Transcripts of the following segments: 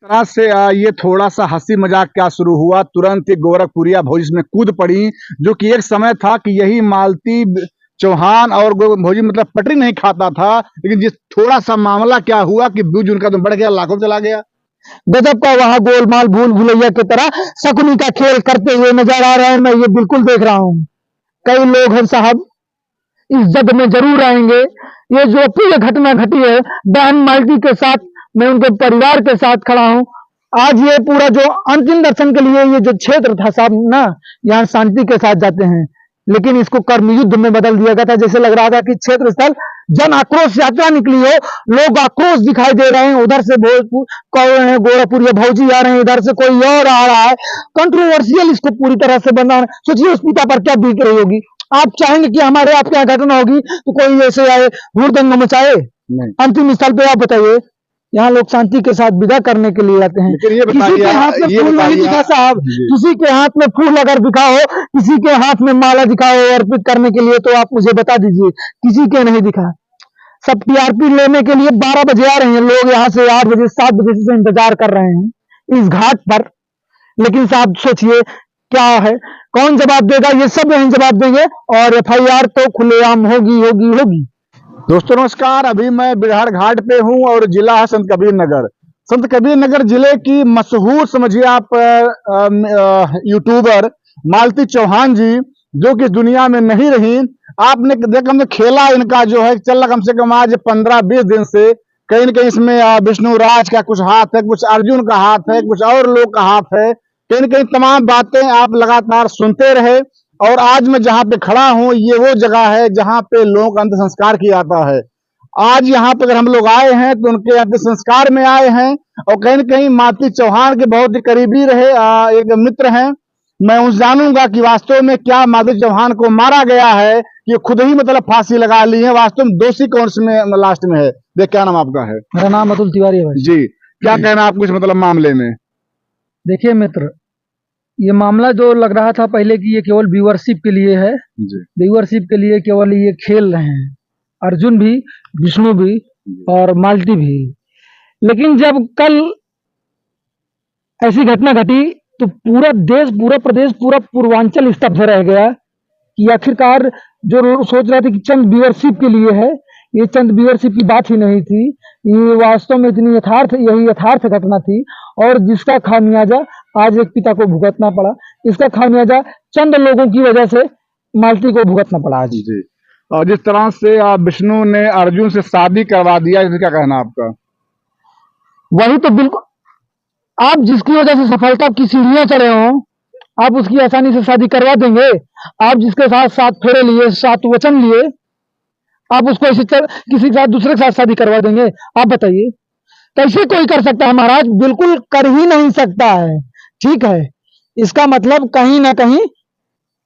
तरह से ये थोड़ा सा हंसी मजाक क्या शुरू हुआ, तुरंत ही गोरखपुरिया भौजी इसमें कूद पड़ी। जो कि एक समय था कि यही मालती चौहान और भौजी मतलब पटरी नहीं खाता था, लेकिन जिस थोड़ा सा मामला क्या हुआ कि व्यूज उनका तो बढ़ गया, लाखों चला गया। गजब का वहां गोलमाल भूल भुलैया की तरह शकुनी का खेल करते हुए नजर आ रहे हैं। मैं ये बिल्कुल देख रहा हूँ। कई लोग हैं साहब, इस जग में जरूर आएंगे। ये जो पूरी घटना घटी है बहन मालती के साथ, मैं उनके परिवार के साथ खड़ा हूँ। आज ये पूरा जो अंतिम दर्शन के लिए ये जो क्षेत्र था साहब ना, यहाँ शांति के साथ जाते हैं, लेकिन इसको कर्म युद्ध में बदल दिया गया था। जैसे लग रहा था कि क्षेत्र स्थल जन आक्रोश यात्रा निकली हो, लोग आक्रोश दिखाई दे रहे हैं। उधर से गोरखपुर भौजी आ रहे हैं, इधर से कोई और आ रहा है। कंट्रोवर्शियल इसको पूरी तरह से बना। सोचिए उस पिता पर क्या बीत रही होगी। आप चाहेंगे कि हमारे आपके यहाँ घटना होगी तो कोई ऐसे आए हुड़दंग मचाए? अंतिम स्थल पे आप बताइए, यहाँ लोग शांति के साथ विदा करने के लिए आते हैं। किसी के हाथ में फूल नहीं दिखा साहब, किसी के हाथ में फूल अगर दिखा हो, किसी के हाथ में माला दिखा हो अर्पित करने के लिए, तो आप मुझे बता दीजिए। किसी के नहीं दिखा। सब टीआरपी लेने के लिए 12 बजे आ रहे हैं लोग, यहाँ से 8 बजे 7 बजे से इंतजार कर रहे हैं इस घाट पर। लेकिन साहब सोचिए क्या है, कौन जवाब देगा? ये सब यही जवाब देंगे और एफआईआर तो खुलेआम होगी होगी होगी। दोस्तों नमस्कार, अभी मैं बिरहर घाट पे हूँ और जिला है संत कबीर नगर। संत कबीर नगर जिले की मशहूर समझिए आप यूट्यूबर मालती चौहान जी, जो कि इस दुनिया में नहीं रही। आपने देखा हमने खेला इनका जो है चल रहा कम से कम आज 15-20 दिन से। कहीं न कहीं इसमें विष्णु राज का कुछ हाथ है, कुछ अर्जुन का हाथ है, कुछ और लोग का हाथ है। कहीं न कहीं तमाम बातें आप लगातार सुनते रहे। और आज मैं जहां पे खड़ा हूं, ये वो जगह है जहां पे लोगों का अंतिम संस्कार किया जाता है। आज यहाँ पे अगर हम लोग आए हैं तो उनके अंतिम संस्कार में आए हैं। और कहीं न कहीं मालती चौहान के बहुत ही करीबी रहे एक मित्र हैं। मैं उस जानूंगा कि वास्तव में क्या मालती चौहान को मारा गया है, कि खुद ही मतलब फांसी लगा ली है। वास्तव में दोषी कौन में लास्ट में है? देख, क्या नाम आपका है? मेरा नाम अतुल तिवारी है भाई जी। क्या कहना आप कुछ मतलब मामले में? देखिए मित्र, ये मामला जो लग रहा था पहले कि ये केवल व्यूअरशिप के लिए है, व्यूअरशिप के लिए केवल ये खेल रहे हैं, अर्जुन भी, विष्णु भी और मालती भी। लेकिन जब कल ऐसी घटना घटी तो पूरा देश, पूरा प्रदेश, पूरा पूर्वांचल स्तब्ध रह गया कि आखिरकार जो सोच रहे थे कि चंद व्यूअरशिप के लिए है, ये चंद व्यूअरशिप की बात ही नहीं थी। ये वास्तव में इतनी यही यथार्थ घटना थी और जिसका खामियाजा आज एक पिता को भुगतना पड़ा। इसका खामियाजा चंद लोगों की वजह से मालती को भुगतना पड़ा आज। जी। और जिस तरह से विष्णु ने अर्जुन से शादी करवा दिया, इसका क्या कहना आपका? वही तो बिल्कुल, आप जिसकी वजह से सफलता की सीढ़ियां चढ़े हो, आप उसकी आसानी से शादी करवा देंगे? आप जिसके साथ 7 फेरे लिए, 7 वचन लिए, आप उसको ऐसे किसी के साथ, दूसरे के साथ शादी करवा देंगे? आप बताइए कैसे कोई कर सकता है महाराज? बिल्कुल कर ही नहीं सकता है। ठीक है, इसका मतलब कहीं ना कहीं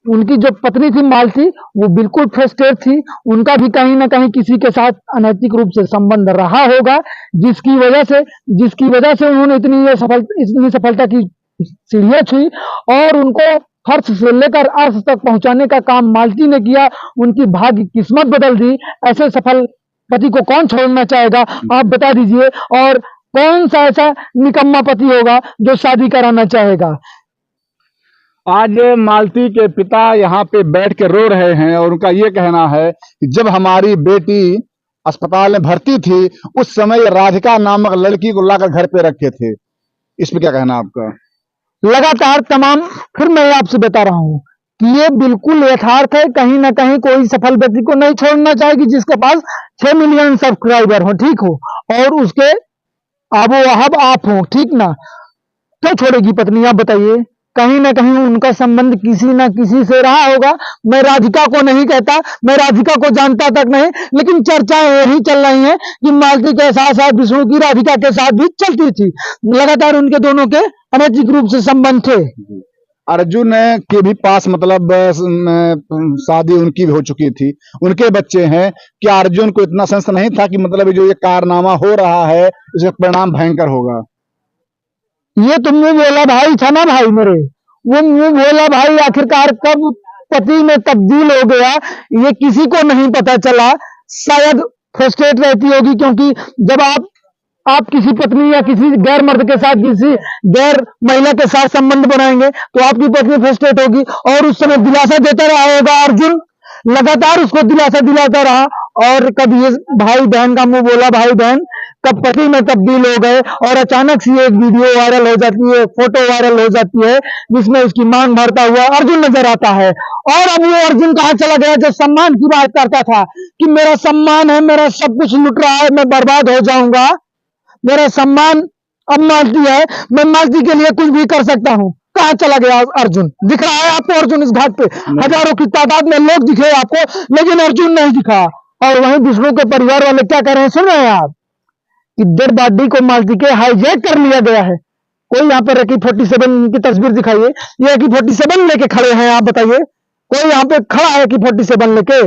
उनकी जो पत्नी थी मालती, वो बिल्कुल फ्रस्ट्रेट थी। उनका भी कहीं ना कहीं किसी के साथ अनैतिक रूप से संबंध रहा होगा, जिसकी वजह से उन्होंने इतनी सफलता की सीढ़ियां छुई और उनको फर्श से लेकर अर्श तक पहुंचाने का काम मालती ने किया। उनकी भाग्य किस्मत बदल दी। ऐसे सफल पति को कौन छोड़ना चाहेगा? आप बता दीजिए। और कौन सा ऐसा निकम्मा पति होगा जो शादी कराना चाहेगा? आज मालती के पिता यहाँ पे बैठ के रो रहे हैं और उनका ये कहना है कि जब हमारी बेटी अस्पताल में भर्ती थी, उस समय राधिका नामक लड़की को लाकर घर पे रखे थे। इस पे क्या कहना आपका? लगातार तमाम, फिर मैं आपसे बता रहा हूं कि ये बिल्कुल यथार्थ है। कहीं ना कहीं कोई सफल व्यक्ति को नहीं छोड़ना चाहेगी जिसके पास 6 मिलियन सब्सक्राइबर हो, ठीक हो, और उसके आबो हब आप हो, ठीक ना? क्यों छोड़ेगी पत्नी? आप बताइए। कहीं ना कहीं उनका संबंध किसी ना किसी से रहा होगा। मैं राधिका को नहीं कहता, मैं राधिका को जानता तक नहीं, लेकिन चर्चाएं यही चल रही हैं कि मालती के साथ साथ विष्णु की राधिका के साथ भी चलती थी। लगातार उनके दोनों के अनैतिक रूप से संबंध थे। अर्जुन के भी पास मतलब शादी उनकी भी हो चुकी थी, उनके बच्चे हैं। क्या अर्जुन को इतना सेंस नहीं था कि मतलब जो ये कारनामा हो रहा है इसका परिणाम भयंकर होगा? ये तुमने बोला भाई था ना भाई मेरे, वो मुंह बोला भाई आखिरकार कब पति में तब्दील हो गया ये किसी को नहीं पता चला। शायद फ्रस्ट्रेट रहती होगी, क्योंकि जब आप आप किसी पत्नी या किसी गैर मर्द के साथ, किसी गैर महिला के साथ संबंध बनाएंगे तो आपकी पत्नी फ्रस्ट्रेट होगी, और उस समय दिलासा देता रहा होगा अर्जुन, लगातार उसको दिलासा दिलाता रहा। और कभी ये भाई बहन का मुंह बोला भाई बहन, कब पति में तब्दील हो गए, और अचानक से एक वीडियो वायरल हो जाती है, फोटो वायरल हो जाती है, जिसमें उसकी मांग भरता हुआ अर्जुन नजर आता है। और अब वो अर्जुन कहाँ चला गया जो सम्मान की बात करता था कि मेरा सम्मान है, मेरा सब कुछ लुट रहा है, मैं बर्बाद हो जाऊंगा, मेरा सम्मान अब मालती है, मैं मालती के लिए कुछ भी कर सकता हूँ। कहाँ चला गया अर्जुन? दिख रहा है आपको अर्जुन इस घाट पे? हजारों की तादाद में लोग दिखे आपको, लेकिन अर्जुन नहीं दिखा। और वहीं विष्णु के परिवार वाले क्या कर रहे हैं सुन रहे हैं आप, कि डेड बॉडी को मालती के हाईजैक कर लिया गया है। कोई यहाँ पर AK-47 की तस्वीर दिखाइए, ये AK-47 लेके खड़े हैं, आप बताइए कोई यहाँ पे खड़ा है AK-47 लेके?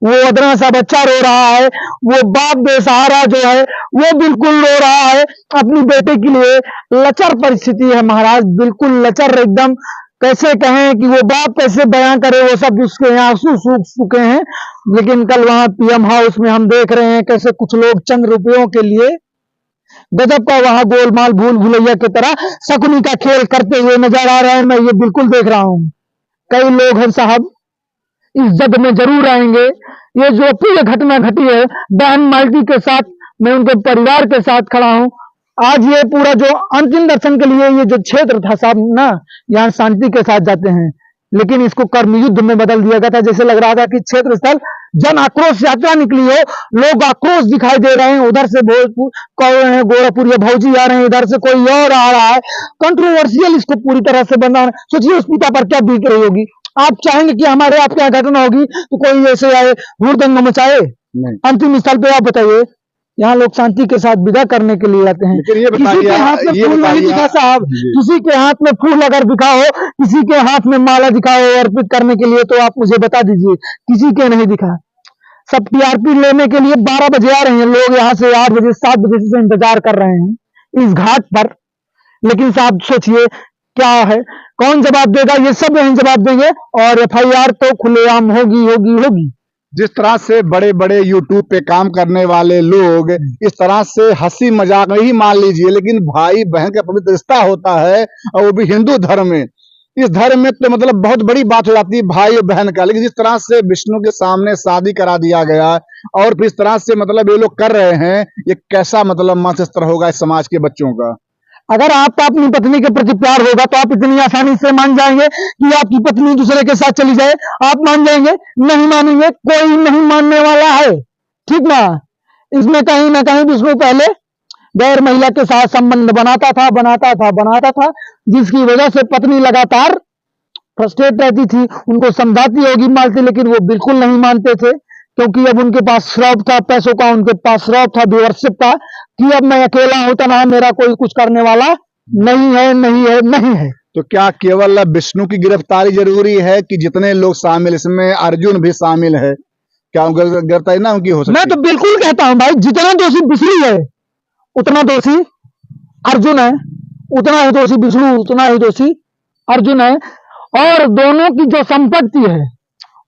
वो अदना सा बच्चा रो रहा है, वो बाप बेसहारा जो है वो बिल्कुल रो रहा है अपनी बेटे के लिए। लचर परिस्थिति है महाराज, बिल्कुल लचर एकदम। कैसे कहें कि वो बाप कैसे बयां करे, वो सब उसके यहाँ आंसू सूख चुके हैं। लेकिन कल वहां PM हाउस में हम देख रहे हैं कैसे कुछ लोग चंद रुपयों के लिए गजब का वहां गोलमाल भूल भुलैया की तरह शकुनी का खेल करते हुए नजर आ रहे हैं। मैं ये बिल्कुल देख रहा हूं। कई लोग हैं साहब इस जग में जरूर आएंगे। ये जो पूरी घटना घटी है बहन मालती के साथ, मैं उनके परिवार के साथ खड़ा हूं। आज ये पूरा जो अंतिम दर्शन के लिए ये जो क्षेत्र था साहब ना, यहाँ शांति के साथ जाते हैं, लेकिन इसको कर्म युद्ध में बदल दिया गया था। जैसे लग रहा था कि क्षेत्र स्थल जन आक्रोश यात्रा निकली हो, लोग आक्रोश दिखाई दे रहे हैं। उधर से गोरखपुर भौजी आ रहे हैं, इधर से कोई और आ रहा है। कंट्रोवर्शियल इसको पूरी तरह से बना। सोचिए उस पिता पर क्या बीत रही होगी। आप चाहेंगे कि हमारे आपके यहाँ घटना होगी तो कोई ऐसे आए हुड़दंग मचाए? अंतिम स्थल पे आप बताइए, यहाँ लोग शांति के साथ विदा करने के लिए आते हैं। किसी के हाथ में फूल नहीं दिखा साहब, किसी के हाथ में फूल अगर दिखा हो, किसी के हाथ में माला दिखा हो अर्पित करने के लिए, तो आप मुझे बता दीजिए। किसी के नहीं दिखा। सब TRP लेने के लिए 12 बजे आ रहे हैं लोग, यहाँ से 8 बजे 7 बजे से इंतजार कर रहे हैं इस घाट पर। लेकिन साहब सोचिए क्या है, कौन जवाब देगा? ये सब यही जवाब देंगे, और FIR तो खुलेआम होगी होगी होगी। जिस तरह से बड़े बड़े यूट्यूब पे काम करने वाले लोग इस तरह से हंसी मजाक में ही मान लीजिए, लेकिन भाई बहन का पवित्र रिश्ता होता है, और वो भी हिंदू धर्म में। इस धर्म में तो मतलब बहुत बड़ी बात हो जाती है भाई और बहन का। लेकिन जिस तरह से विष्णु के सामने शादी करा दिया गया, और फिर इस तरह से मतलब ये लोग कर रहे हैं, ये कैसा मतलब मनस्तर होगा इस समाज के बच्चों का। अगर आपका अपनी पत्नी के प्रति प्यार होगा तो आप इतनी आसानी से मान जाएंगे कि आपकी पत्नी दूसरे के साथ चली जाए? आप मान जाएंगे? नहीं मानेंगे, कोई नहीं मानने वाला है, ठीक ना। इसमें कहीं ना कहीं विष्णु पहले गैर महिला के साथ संबंध बनाता था, जिसकी वजह से पत्नी लगातार फ्रस्ट्रेट रहती थी। उनको समझाती होगी मालती, लेकिन वो बिल्कुल नहीं मानते थे, क्योंकि अब उनके पास श्रौफ था, पैसों का उनके पास श्रौफ था, व्यूअरशिप था, कि अब मैं अकेला हूं तो ना मेरा कोई कुछ करने वाला नहीं है, नहीं है, नहीं है। तो क्या केवल विष्णु की गिरफ्तारी जरूरी है कि जितने लोग शामिल, इसमें अर्जुन भी शामिल है? क्या गिरफ्तारी ना उनकी हो सकती? मैं तो बिल्कुल कहता हूं भाई, जितना दोषी विष्णु है उतना दोषी अर्जुन है, उतना ही दोषी विष्णु, उतना ही दोषी अर्जुन है। और दोनों की जो संपत्ति है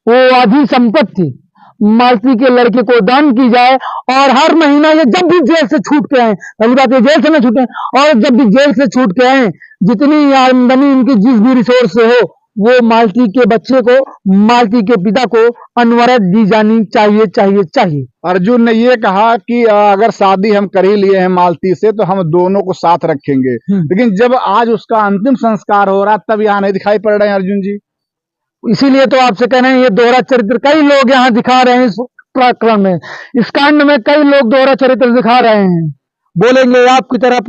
वो आधी संपत्ति मालती के लड़के को दान की जाए, और हर महीना ये जब भी जेल से छूट के आए, पहली बात ये जेल से न छूटे, और जब भी जेल से छूट के आए, जितनी आमदनी इनकी जिस भी रिसोर्स से हो, वो मालती के बच्चे को, मालती के पिता को अनवरत दी जानी चाहिए, चाहिए, चाहिए। अर्जुन ने ये कहा कि अगर शादी हम कर ही लिए हैं मालती से तो हम दोनों को साथ रखेंगे, लेकिन जब आज उसका अंतिम संस्कार हो रहा तब यहाँ नहीं दिखाई पड़ रहे हैं अर्जुन जी। इसीलिए तो आपसे कह रहे हैं, ये दोहरा चरित्र कई लोग यहाँ दिखा रहे हैं। इस प्रकरण में, इस कांड में कई लोग दोहरा चरित्र दिखा रहे हैं। बोलेंगे आपकी तरफ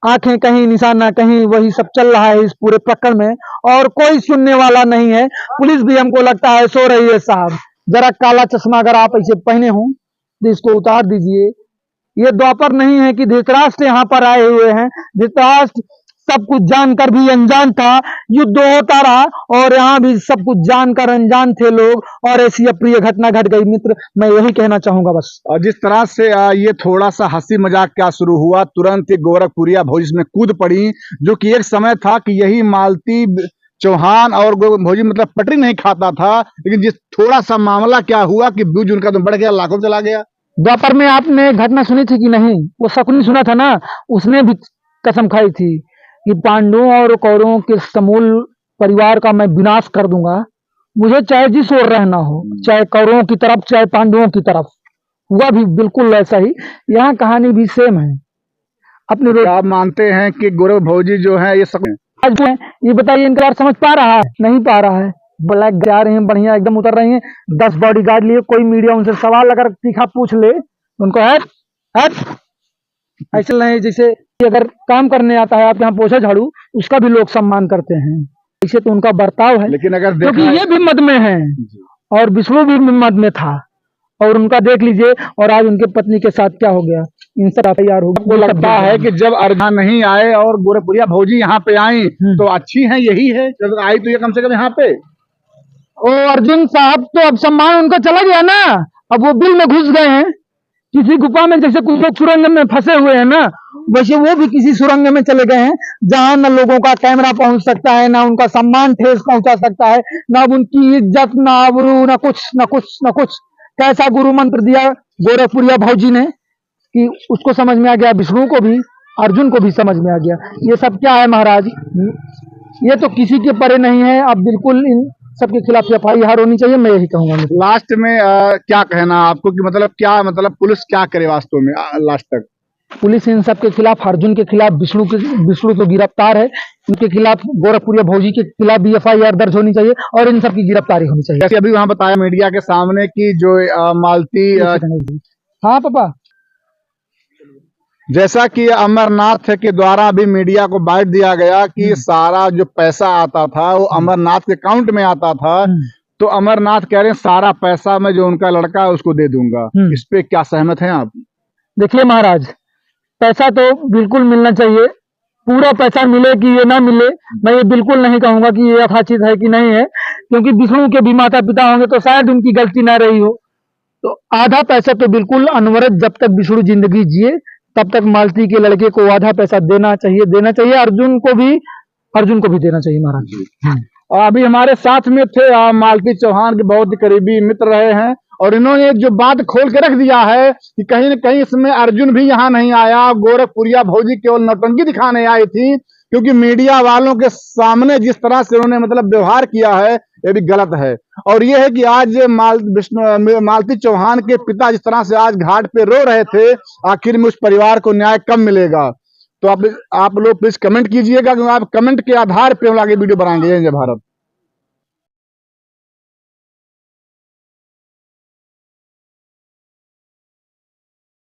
आंखें कहीं निशाना कहीं, वही सब चल रहा है इस पूरे प्रकरण में, और कोई सुनने वाला नहीं है। पुलिस भी हमको लगता है सो रही है। साहब जरा काला चश्मा अगर आप ऐसे पहने हो तो इसको उतार दीजिए। ये द्वापर नहीं है कि धृतराष्ट्र यहाँ पर आए हुए हैं। धृतराष्ट्र सब कुछ जानकर भी अनजान था, युद्ध होता रहा, और यहाँ भी सब कुछ जानकर अनजान थे लोग, और ऐसी अप्रिय घटना घट गई। मित्र, मैं यही कहना चाहूंगा बस। और जिस तरह से ये थोड़ा सा हंसी मजाक क्या शुरू हुआ, तुरंत ही गोरखपुरिया भौजी इसमें कूद पड़ी, जो कि एक समय था कि यही मालती चौहान और भौजी मतलब पटरी नहीं खाता था, लेकिन जिस थोड़ा सा मामला क्या हुआ कि व्यूज उनका तो बढ़ गया, लाखों चला गया। द्वापर में आपने घटना सुनी थी कि नहीं? वो शकुनी सुना था ना, उसने भी कसम खाई थी कि पांडवों और कौरवों के समूल परिवार का मैं विनाश कर दूंगा, मुझे चाहे जिस ओर रहना हो, चाहे कौरवों की तरफ चाहे पांडवों की तरफ। हुआ भी बिल्कुल ऐसा ही। यहाँ कहानी भी सेम है। अपने क्या आप मानते हैं कि गौरव भौजी जो है ये सब आज जो है, ये बताइए इनका समझ पा रहा है? नहीं पा रहा है। ब्लैक जा रहे हैं, बढ़िया एकदम उतर रहे हैं, 10 बॉडीगार्ड लिए, कोई मीडिया उनसे सवाल अगर तीखा पूछ ले उनको हट हट ऐसे नहीं, जैसे कि अगर काम करने आता है आप यहाँ पोछा झाड़ू, उसका भी लोग सम्मान करते हैं। ऐसे तो उनका बर्ताव है, लेकिन अगर क्योंकि देखा ये भी मद में है और विष्णु भी मद में था, और उनका देख लीजिए, और आज उनके पत्नी के साथ क्या हो गया, इनसे तैयार हो आपको लगता है कि जब अर्जुन नहीं आए और गोरखपुरिया भौजी यहाँ पे आई तो अच्छी है, यही है जब आई तो ये कम से कम यहाँ पे। ओ अर्जुन साहब, तो अब सम्मान उनका चला गया ना, अब वो बिल में घुस गए हैं किसी गुफा में, जैसे कुछ लोग सुरंग में फंसे हुए हैं ना, वैसे वो भी किसी सुरंग में चले गए हैं जहां न लोगों का कैमरा पहुंच सकता है, ना उनका सम्मान ठेस पहुंचा सकता है, ना उनकी इज्जत, ना आबरू, ना कुछ ना कुछ ना कुछ। कैसा गुरु मंत्र दिया गोरखपुरिया भौजी ने कि उसको समझ में आ गया, विष्णु को भी, अर्जुन को भी समझ में आ गया। ये सब क्या है महाराज, ये तो किसी के परे नहीं है। अब बिल्कुल इन सबके खिलाफ FIR होनी चाहिए, मैं यही कहूंगा। लास्ट में क्या कहना आपको कि मतलब क्या, मतलब पुलिस क्या करे वास्तव में लास्ट तक? पुलिस इन सब के खिलाफ, अर्जुन के खिलाफ, विष्णु तो गिरफ्तार है, इनके खिलाफ, गोरखपुरिया भौजी के खिलाफ भी FIR दर्ज होनी चाहिए और इन सब की गिरफ्तारी होनी चाहिए। जैसे अभी वहाँ बताया मीडिया के सामने कि जो मालती हाँ पापा, जैसा कि अमरनाथ के द्वारा भी मीडिया को बांट दिया गया कि सारा जो पैसा आता था वो अमरनाथ के अकाउंट में आता था, तो अमरनाथ कह रहे हैं सारा पैसा मैं जो उनका लड़का है उसको दे दूंगा। इस पे क्या सहमत हैं आप? देखिए महाराज, पैसा तो बिल्कुल मिलना चाहिए, पूरा पैसा मिले कि ये ना मिले, मैं ये बिल्कुल नहीं कहूंगा कि ये यथाचित है कि नहीं है, क्योंकि विष्णु के भी माता पिता होंगे तो शायद उनकी गलती ना रही हो। तो आधा पैसा तो बिल्कुल अनवरत, जब तक विष्णु जिंदगी जिए तब तक मालती के लड़के को आधा पैसा देना चाहिए। अर्जुन को भी देना चाहिए महाराज। अभी हमारे साथ में थे मालती चौहान के बहुत ही करीबी मित्र रहे हैं, और इन्होंने एक जो बात खोल के रख दिया है कि कहीं न कहीं इसमें अर्जुन भी यहाँ नहीं आया, गोरखपुरिया भौजी केवल नौटंकी दिखाने आई थी, क्योंकि मीडिया वालों के सामने जिस तरह से उन्होंने मतलब व्यवहार किया है ये भी गलत है। और ये है कि आज मालती चौहान के पिता जिस तरह से आज घाट पे रो रहे थे, आखिर में उस परिवार को न्याय कब मिलेगा? तो आप लोग प्लीज कमेंट कीजिएगा, क्योंकि आप कमेंट के आधार पे हम आगे वीडियो बनाएंगे। जय भारत।